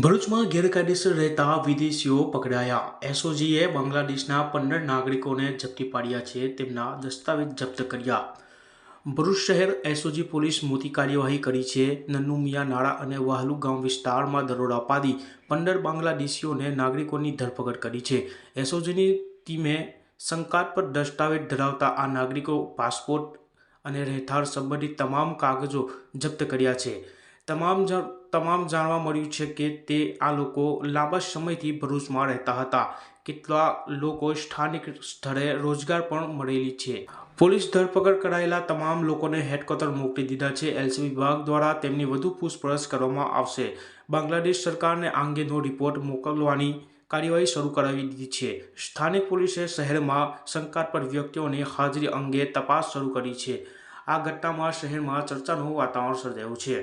ભરૂચમાં ગેરકાયદેસર રહેતા વિદેશીઓ પકડાયા। એસઓજીએ બાંગ્લાદેશના 15 નાગરિકોને ઝડપી પાડ્યા છે, તેમના દસ્તાવેજ જપ્ત કર્યા। ભરૂચ શહેર એસઓજી પોલીસ મોટી કાર્યવાહી કરી છે। નન્નુમિયા નાળા અને વાહલુ ગામ વિસ્તારમાં દરોડા પાડી 15 બાંગ્લાદેશીઓને નાગરિકોની ધરપકડ કરી છે। એસઓજીની ટીમે શંકાસ્પદ દસ્તાવેજ ધરાવતા આ નાગરિકો પાસપોર્ટ અને રહેઠાણ સંબંધિત તમામ કાગળો જપ્ત કર્યા છે। તમામ જાણવા મળ્યું છે કે આ લોકો લાંબા સમયથી ભરૂચમાં રહેતા હતા। કેટલાક લોકો સ્થાનિક સ્થળે રોજગાર પણ મળેલી છે। પોલીસ ધરપકડ કરાયેલા તમામ લોકોને હેડક્વાર્ટર મોકલી દીધા છે। એલસીબી વિભાગ દ્વારા તેમની વધુ પૂછપરછ કરવામાં આવશે। બાંગ્લાદેશ સરકારને આ અંગેનો રિપોર્ટ મોકલવાની કાર્યવાહી શરૂ કરાવી દીધી છે। સ્થાનિક પોલીસે શહેરમાં શંકાસ્પદ વ્યક્તિઓની હાજરી અંગે તપાસ શરૂ કરી છે। આ ઘટનામાં શહેરમાં ચર્ચાનું વાતાવરણ સર્જાયું છે।